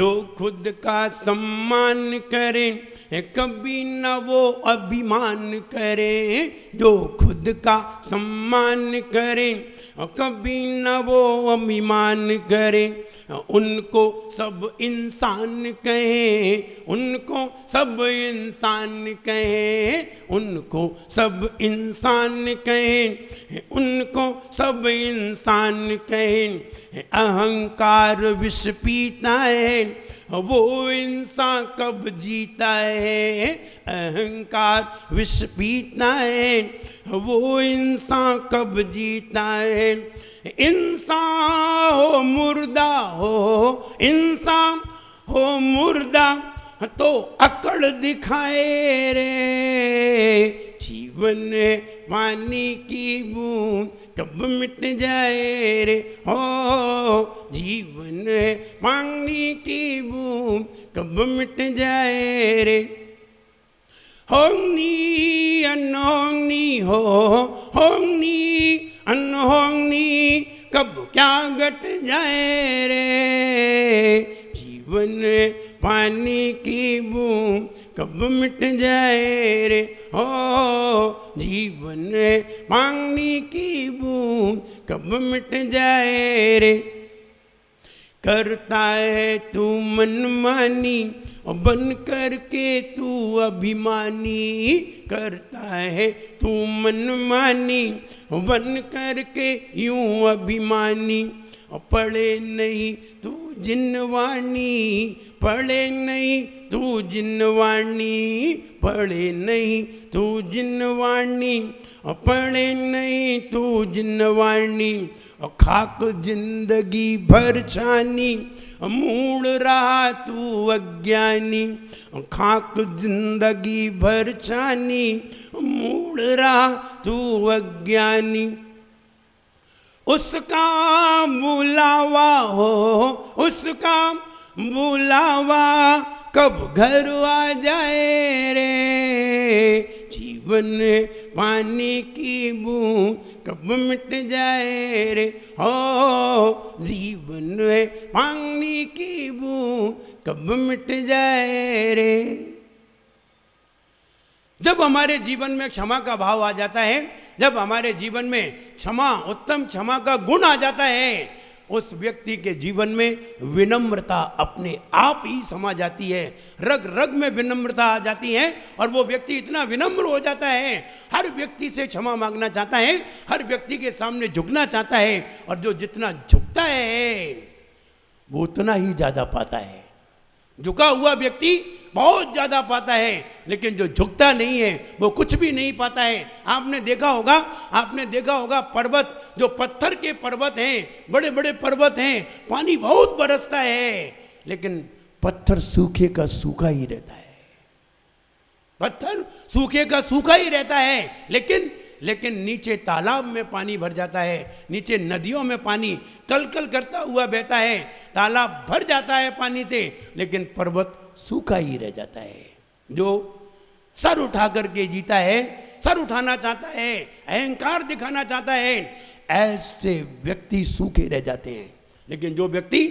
जो खुद का सम्मान करें कभी न वो अभिमान करें। जो खुद का सम्मान करें कभी न वो अभिमान करें। उनको सब इंसान कहें, उनको सब इंसान कहें, उनको सब इंसान कहें, उनको सब इंसान कहें। अहंकार विष पीता है वो इंसान कब जीता है। अहंकार विष पीता है वो इंसान कब जीता है। इंसान हो मुर्दा हो, इंसान हो मुर्दा तो अकड़ दिखाए रे। जीवन पानी की बूंद कब मिट जाए रे हो। जीवन पानी की बूंद कब मिट जाए रे। होनी अनहोनी हो, होनी अनहोनी कब क्या घट जाए रे। जीवन पानी की बूंद कब मिट जाए रे हो। जीवन पानी की बूंद कब मिट जाए रे। करता है तू मनमानी और बन करके तू अभिमानी। करता है तू मनमानी और बन करके यूं अभिमानी। और पढ़े नहीं तू जिनवाणी, पढ़े नहीं तू जिनवाणी, पढ़े नहीं तू जिनवाणी, और पढ़े नहीं तू जिनवाणी। और खाक जिंदगी भर छानी मूड़ रहा तू अज्ञानी। खाक जिंदगी भर छानी मूड़ रहा तू अज्ञानी। उसका बुलावा हो, उसका बुलावा कब घर आ जाए रे। जीवन पानी की बूंद कब मिट जाए रे हो। जीवन पानी की बूंद कब मिट जाए रे। जब हमारे जीवन में क्षमा का भाव आ जाता है, जब हमारे जीवन में क्षमा, उत्तम क्षमा का गुण आ जाता है, उस व्यक्ति के जीवन में विनम्रता अपने आप ही समा जाती है। रग रग में विनम्रता आ जाती है और वो व्यक्ति इतना विनम्र हो जाता है, हर व्यक्ति से क्षमा मांगना चाहता है, हर व्यक्ति के सामने झुकना चाहता है। और जो जितना झुकता है वो उतना ही ज़्यादा पाता है। झुका हुआ व्यक्ति बहुत ज़्यादा पाता है, लेकिन जो झुकता नहीं है वो कुछ भी नहीं पाता है। आपने देखा होगा, आपने देखा होगा पर्वत, जो पत्थर के पर्वत हैं, बड़े बड़े पर्वत हैं, पानी बहुत बरसता है, लेकिन पत्थर सूखे का सूखा ही रहता है। पत्थर सूखे का सूखा ही रहता है, लेकिन नीचे तालाब में पानी भर जाता है, नीचे नदियों में पानी कलकल करता हुआ बहता है, तालाब भर जाता है पानी से, लेकिन पर्वत सूखा ही रह जाता है। जो सर उठा करके जीता है, सर उठाना चाहता है, अहंकार दिखाना चाहता है, ऐसे व्यक्ति सूखे रह जाते हैं। लेकिन जो व्यक्ति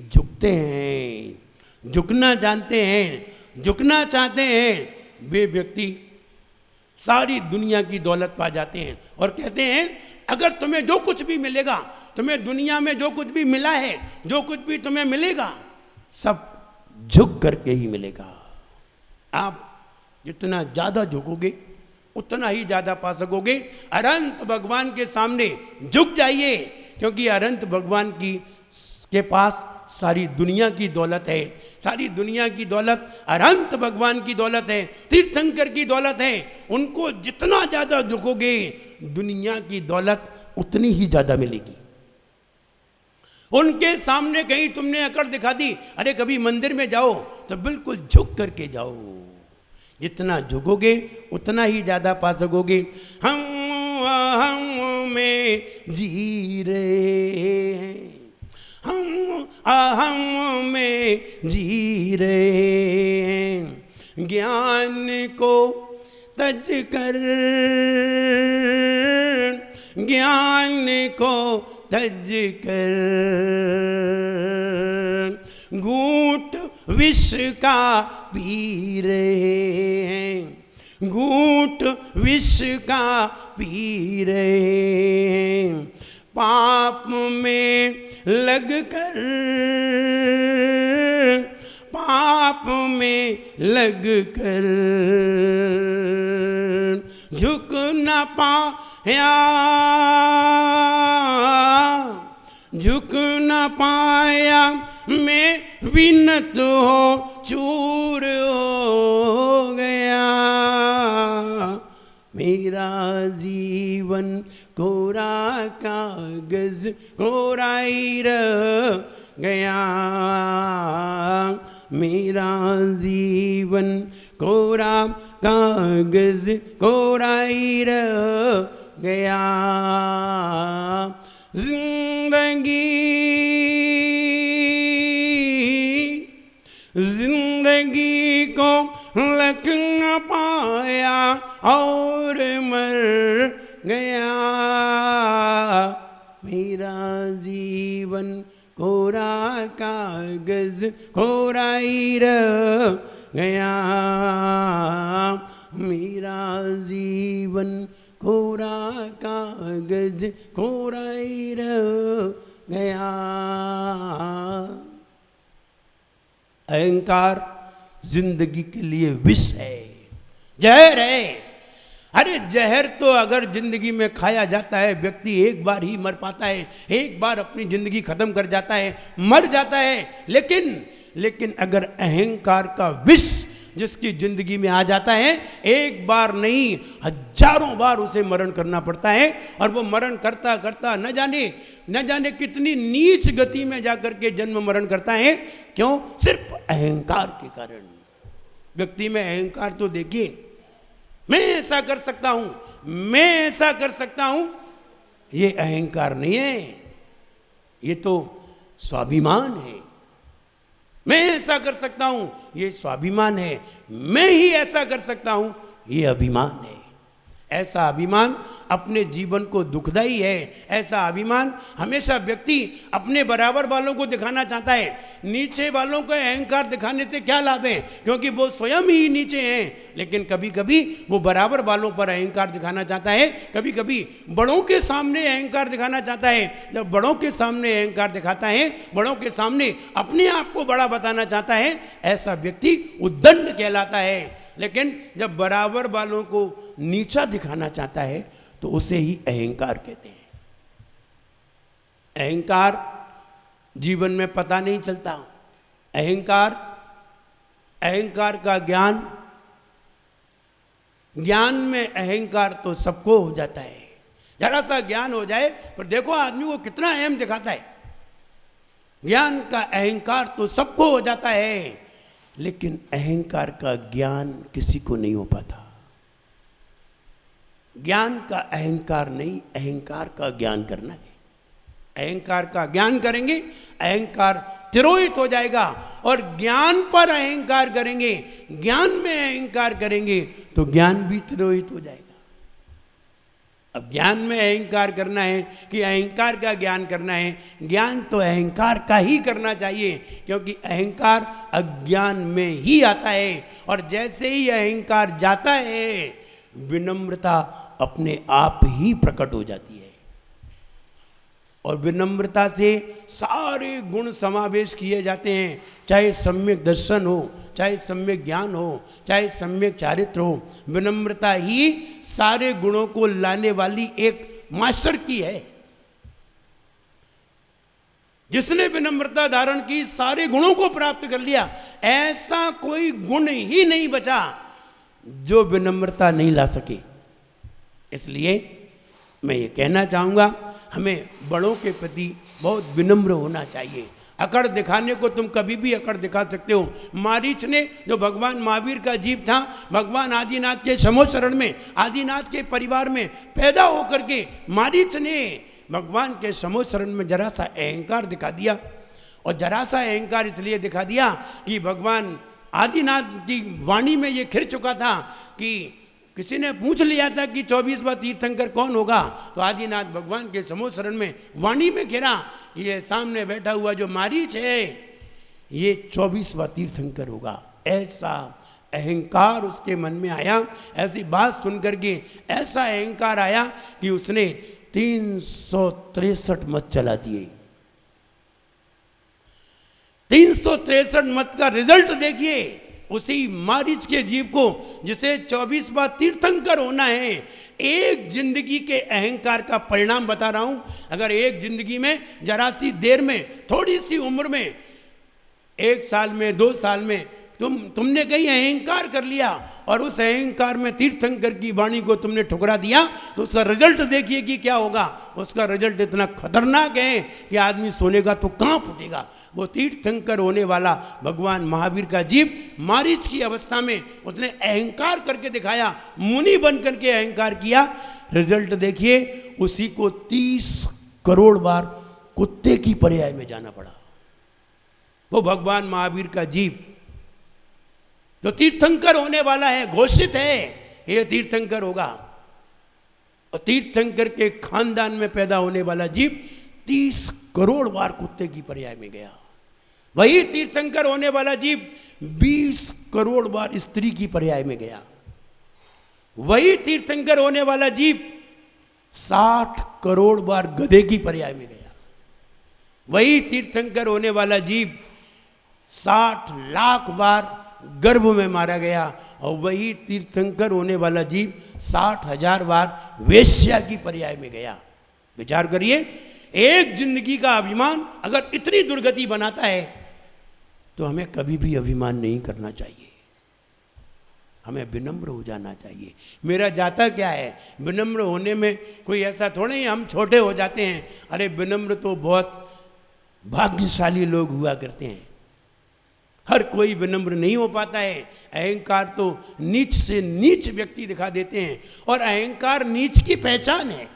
झुकते हैं, झुकना जानते हैं, झुकना चाहते हैं, वे व्यक्ति सारी दुनिया की दौलत पा जाते हैं। और कहते हैं अगर तुम्हें जो कुछ भी मिलेगा, तुम्हें दुनिया में जो कुछ भी मिला है, जो कुछ भी तुम्हें मिलेगा, सब झुक करके ही मिलेगा। आप जितना ज़्यादा झुकोगे उतना ही ज़्यादा पा सकोगे। अनंत भगवान के सामने झुक जाइए, क्योंकि अनंत भगवान के पास सारी दुनिया की दौलत है। सारी दुनिया की दौलत अनंत भगवान की दौलत है, तीर्थंकर की दौलत है। उनको जितना ज़्यादा झुकोगे दुनिया की दौलत उतनी ही ज़्यादा मिलेगी। उनके सामने कहीं तुमने अकड़ दिखा दी, अरे कभी मंदिर में जाओ तो बिल्कुल झुक करके जाओ। जितना झुकोगे उतना ही ज़्यादा पा सकोगे। हम में जी रहे हैं, हम में जी रहे हैं, ज्ञान को तज कर, ज्ञान को तज कर, घूंट विष का पी रहे हैं, घूंट विष का पी रहे हैं, पाप में लगकर, पाप में लगकर झुक न पाया, झुक न पाया, मैं विनत हो चूर हो गया, मेरा जीवन कोरा कागज कोरा ही रह गया, मेरा जीवन कोरा कागज कोरा ही रह गया, जिंदगी को लख न पाया और मर गया, मेरा जीवन कोरा कागज कोरा ही रह गया, मेरा जीवन कोरा कागज कोरा ही रह गया। अहंकार जिंदगी के लिए विष है, जहर है। अरे जहर तो अगर जिंदगी में खाया जाता है, व्यक्ति एक बार ही मर पाता है, एक बार अपनी जिंदगी खत्म कर जाता है, मर जाता है। लेकिन अगर अहंकार का विष जिसकी जिंदगी में आ जाता है, एक बार नहीं हजारों बार उसे मरण करना पड़ता है, और वो मरण करता करता न जाने कितनी नीच गति में जाकर के जन्म मरण करता है। क्यों? सिर्फ अहंकार के कारण। व्यक्ति में अहंकार तो देखिए, मैं ऐसा कर सकता हूं, मैं ऐसा कर सकता हूं, ये अहंकार नहीं है, ये तो स्वाभिमान है। मैं ऐसा कर सकता हूं, ये स्वाभिमान है। मैं ही ऐसा कर सकता हूं, ये अभिमान है। ऐसा अभिमान अपने जीवन को दुखदाई है। ऐसा अभिमान हमेशा व्यक्ति अपने बराबर वालों को दिखाना चाहता है। नीचे वालों को अहंकार दिखाने से क्या लाभ है, क्योंकि वो स्वयं ही नीचे हैं। लेकिन कभी कभी वो बराबर वालों पर अहंकार दिखाना चाहता है, कभी कभी बड़ों के सामने अहंकार दिखाना चाहता है। जब बड़ों के सामने अहंकार दिखाता है, बड़ों के सामने अपने आप को बड़ा बताना चाहता है, ऐसा व्यक्ति उद्दंड कहलाता है। लेकिन जब बराबर वालों को नीचा दिखाना चाहता है तो उसे ही अहंकार कहते हैं। अहंकार जीवन में पता नहीं चलता। अहंकार का ज्ञान में अहंकार तो सबको हो जाता है। जरा सा ज्ञान हो जाए पर देखो आदमी को कितना अहम दिखाता है। ज्ञान का अहंकार तो सबको हो जाता है, लेकिन अहंकार का ज्ञान किसी को नहीं हो पाता। ज्ञान का अहंकार नहीं, अहंकार का ज्ञान करना है। अहंकार का ज्ञान करेंगे, अहंकार तिरोहित हो जाएगा, और ज्ञान पर अहंकार करेंगे, ज्ञान में अहंकार करेंगे तो ज्ञान भी तिरोहित हो जाएगा। अब ज्ञान में अहंकार करना है कि अहंकार का ज्ञान करना है? ज्ञान तो अहंकार का ही करना चाहिए, क्योंकि अहंकार अज्ञान में ही आता है। और जैसे ही अहंकार जाता है, विनम्रता अपने आप ही प्रकट हो जाती है। और विनम्रता से सारे गुण समावेश किए जाते हैं, चाहे सम्यक दर्शन हो, चाहे सम्यक ज्ञान हो, चाहे सम्यक चारित्र हो। विनम्रता ही सारे गुणों को लाने वाली एक मास्टर की है। जिसने विनम्रता धारण की, सारे गुणों को प्राप्त कर लिया। ऐसा कोई गुण ही नहीं बचा जो विनम्रता नहीं ला सके। इसलिए मैं ये कहना चाहूँगा, हमें बड़ों के प्रति बहुत विनम्र होना चाहिए। अकड़ दिखाने को तुम कभी भी अकड़ दिखा सकते हो। मारीच ने, जो भगवान महावीर का जीव था, भगवान आदिनाथ के समोचरण में, आदिनाथ के परिवार में पैदा होकर के मारीच ने भगवान के समोचरण में जरा सा अहंकार दिखा दिया। और जरा सा अहंकार इसलिए दिखा दिया कि भगवान आदिनाथ की वाणी में ये खिर चुका था कि किसी ने पूछ लिया था कि 24वां तीर्थंकर कौन होगा, तो आदिनाथ भगवान के समोचरण में वाणी में घिरा कि ये सामने बैठा हुआ जो मारीच है, ये 24वां तीर्थंकर होगा। ऐसा अहंकार उसके मन में आया, ऐसी बात सुनकर के ऐसा अहंकार आया कि उसने 363 मत चला दिए। 363 मत का रिजल्ट देखिए। उसी मारीच के जीव को, जिसे 24वां तीर्थंकर होना है, एक जिंदगी के अहंकार का परिणाम बता रहा हूं। अगर एक जिंदगी में, जरा सी देर में, थोड़ी सी उम्र में, 1 साल में, 2 साल में तुमने कहीं अहंकार कर लिया और उस अहंकार में तीर्थंकर की वाणी को तुमने ठुकरा दिया, तो उसका रिजल्ट देखिए कि क्या होगा। उसका रिजल्ट इतना खतरनाक है कि आदमी सोनेगा तो कांप उठेगा। वो तीर्थंकर होने वाला भगवान महावीर का जीव मारीच की अवस्था में उसने अहंकार करके दिखाया, मुनि बन करके अहंकार किया। रिजल्ट देखिए, उसी को 30 करोड़ बार कुत्ते की पर्याय में जाना पड़ा। वो भगवान महावीर का जीव जो तीर्थंकर होने वाला है, घोषित है ये तीर्थंकर होगा, और तीर्थंकर के खानदान में पैदा होने वाला जीव 30 करोड़ बार कुत्ते की पर्याय में गया। वही तीर्थंकर होने वाला जीव 20 करोड़ बार स्त्री की पर्याय में गया। वही तीर्थंकर होने वाला जीव 60 करोड़ बार गधे की पर्याय में गया। वही तीर्थंकर होने वाला जीव 60 लाख बार गर्भ में मारा गया, और वही तीर्थंकर होने वाला जीव 60,000 बार वेश्या की पर्याय में गया। विचार करिए, एक जिंदगी का अभिमान अगर इतनी दुर्गति बनाता है तो हमें कभी भी अभिमान नहीं करना चाहिए। हमें विनम्र हो जाना चाहिए। मेरा जाता क्या है, विनम्र होने में कोई ऐसा थोड़ा ही हम छोटे हो जाते हैं। अरे विनम्र तो बहुत भाग्यशाली लोग हुआ करते हैं, हर कोई विनम्र नहीं हो पाता है। अहंकार तो नीच से नीच व्यक्ति दिखा देते हैं, और अहंकार नीच की पहचान है,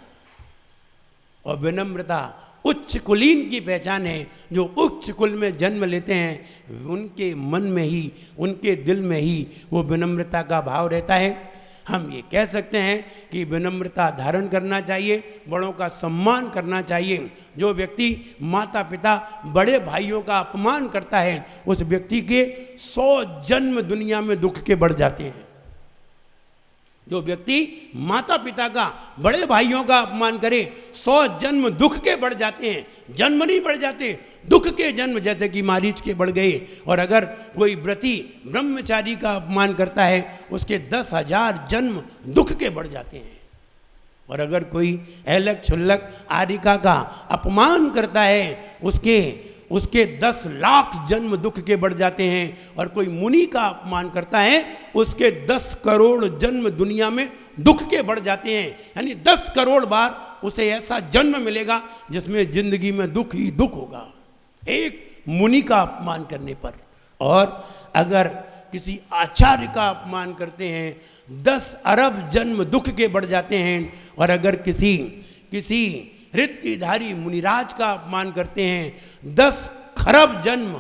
और विनम्रता उच्च कुलीन की पहचान है। जो उच्च कुल में जन्म लेते हैं उनके मन में ही, उनके दिल में ही वो विनम्रता का भाव रहता है। हम ये कह सकते हैं कि विनम्रता धारण करना चाहिए, बड़ों का सम्मान करना चाहिए। जो व्यक्ति माता पिता बड़े भाइयों का अपमान करता है, उस व्यक्ति के 100 जन्म दुनिया में दुख के बढ़ जाते हैं। जो व्यक्ति माता पिता का, बड़े भाइयों का अपमान करे, 100 जन्म दुख के बढ़ जाते हैं। जन्म नहीं बढ़ जाते, दुख के जन्म जैसे कि मारीच के बढ़ गए। और अगर कोई व्रती ब्रह्मचारी का अपमान करता है, उसके 10,000 जन्म दुख के बढ़ जाते हैं। और अगर कोई ऐलक छुल्लक आरिका का अपमान करता है, उसके 10 लाख जन्म दुख के बढ़ जाते हैं। और कोई मुनि का अपमान करता है, उसके 10 करोड़ जन्म दुनिया में दुख के बढ़ जाते हैं। यानी 10 करोड़ बार उसे ऐसा जन्म मिलेगा जिसमें जिंदगी में दुख ही दुख होगा, एक मुनि का अपमान करने पर। और अगर किसी आचार्य का अपमान करते हैं, 10 अरब जन्म दुख के बढ़ जाते हैं। और अगर किसी रिद्धिधारी मुनिराज का अपमान करते हैं, 10 खरब जन्म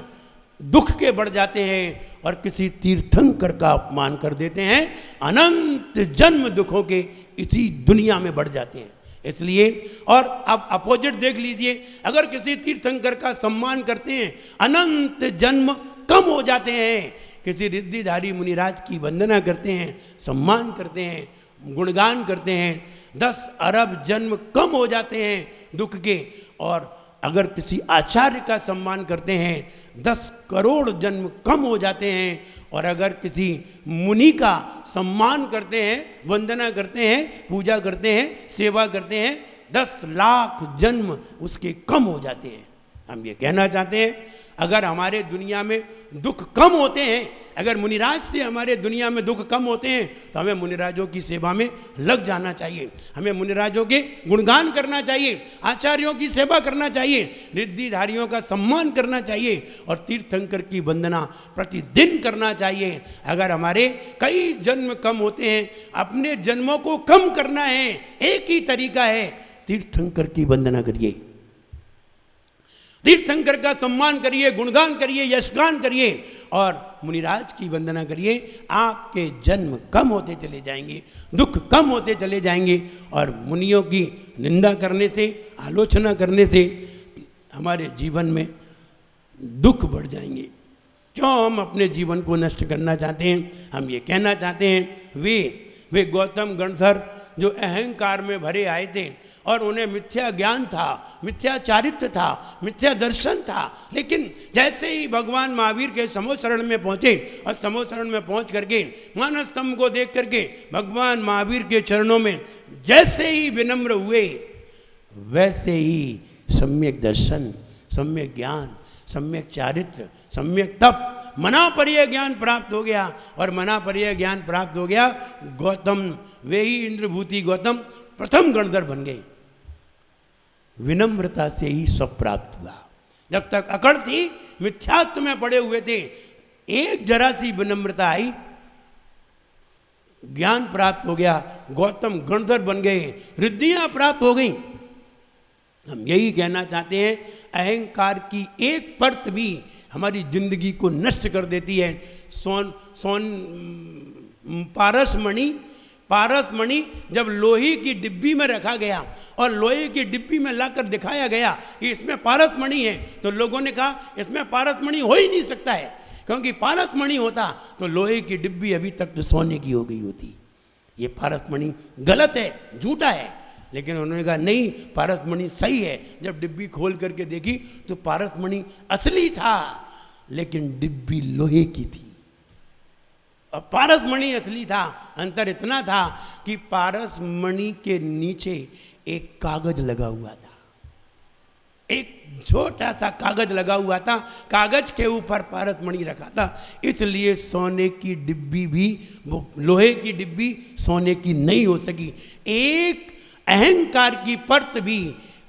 दुख के बढ़ जाते हैं। और किसी तीर्थंकर का अपमान कर देते हैं, अनंत जन्म दुखों के इसी दुनिया में बढ़ जाते हैं। इसलिए, और अब अपोजिट देख लीजिए, अगर किसी तीर्थंकर का सम्मान करते हैं, अनंत जन्म कम हो जाते हैं। किसी रिद्धिधारी मुनिराज की वंदना करते हैं, सम्मान करते हैं, गुणगान करते हैं, 10 अरब जन्म कम हो जाते हैं दुख के। और अगर किसी आचार्य का सम्मान करते हैं, 10 करोड़ जन्म कम हो जाते हैं। और अगर किसी मुनि का सम्मान करते हैं, वंदना करते हैं, पूजा करते हैं, सेवा करते हैं, 10 लाख जन्म उसके कम हो जाते हैं। हम ये कहना चाहते हैं, अगर हमारे दुनिया में दुख कम होते हैं, अगर मुनिराज से हमारे दुनिया में दुख कम होते हैं, तो हमें मुनिराजों की सेवा में लग जाना चाहिए। हमें मुनिराजों के गुणगान करना चाहिए, आचार्यों की सेवा करना चाहिए, रिद्धिधारियों का सम्मान करना चाहिए, और तीर्थंकर की वंदना प्रतिदिन करना चाहिए। अगर हमारे कई जन्म कम होते हैं, अपने जन्मों को कम करना है, एक ही तरीका है, तीर्थंकर की वंदना करिए, तीर्थंकर का सम्मान करिए, गुणगान करिए, यशगान करिए, और मुनिराज की वंदना करिए। आपके जन्म कम होते चले जाएंगे, दुख कम होते चले जाएंगे। और मुनियों की निंदा करने से, आलोचना करने से हमारे जीवन में दुख बढ़ जाएंगे। क्यों हम अपने जीवन को नष्ट करना चाहते हैं? हम ये कहना चाहते हैं वे गौतम गणधर जो अहंकार में भरे आए थे और उन्हें मिथ्या ज्ञान था, मिथ्या चारित्र था, मिथ्या दर्शन था, लेकिन जैसे ही भगवान महावीर के समोशरण में पहुँचे और समोशरण में पहुँच करके मानस स्तंभ को देख करके भगवान महावीर के चरणों में जैसे ही विनम्र हुए, वैसे ही सम्यक दर्शन, सम्यक ज्ञान, सम्यक चारित्र, सम्यक तप, मनापर्य ज्ञान प्राप्त हो गया। और मनापर्य ज्ञान प्राप्त हो गया, गौतम वे ही इंद्रभूति गौतम प्रथम गणधर बन गए। विनम्रता से ही सब प्राप्त हुआ। जब तक अकड़ थी, मिथ्यात्व में पड़े हुए थे, एक जरा सी विनम्रता आई, ज्ञान प्राप्त हो गया, गौतम गणधर बन गए, रिद्धियां प्राप्त हो गई। हम यही कहना चाहते हैं, अहंकार की एक परत भी हमारी जिंदगी को नष्ट कर देती है। पारस मणि जब लोहे की डिब्बी में रखा गया और लोहे की डिब्बी में लाकर दिखाया गया कि इसमें पारस मणि है, तो लोगों ने कहा इसमें पारस मणि हो ही नहीं सकता है, क्योंकि पारस मणि होता तो लोहे की डिब्बी अभी तक तो सोने की हो गई होती। ये पारस मणि गलत है, झूठा है। लेकिन उन्होंने कहा नहीं, पारस मणि सही है। जब डिब्बी खोल करके देखी तो पारस मणि असली था, लेकिन डिब्बी लोहे की थी। और पारस मणि असली था। अंतर इतना था कि पारस मणि के नीचे एक कागज लगा हुआ था, एक छोटा सा कागज लगा हुआ था, कागज के ऊपर पारस मणि रखा था। इसलिए सोने की डिब्बी भी, वो लोहे की डिब्बी सोने की नहीं हो सकी। एक अहंकार की परत भी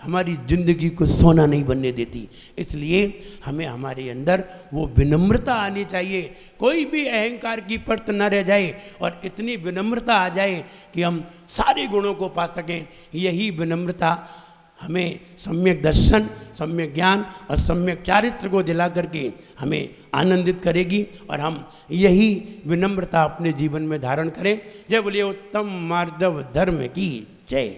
हमारी जिंदगी को सोना नहीं बनने देती। इसलिए हमें हमारे अंदर वो विनम्रता आनी चाहिए, कोई भी अहंकार की परत न रह जाए और इतनी विनम्रता आ जाए कि हम सारे गुणों को पा सकें। यही विनम्रता हमें सम्यक दर्शन, सम्यक ज्ञान और सम्यक चारित्र को दिला करके हमें आनंदित करेगी और हम यही विनम्रता अपने जीवन में धारण करें। जय बोलिए उत्तम मार्दव धर्म की जय।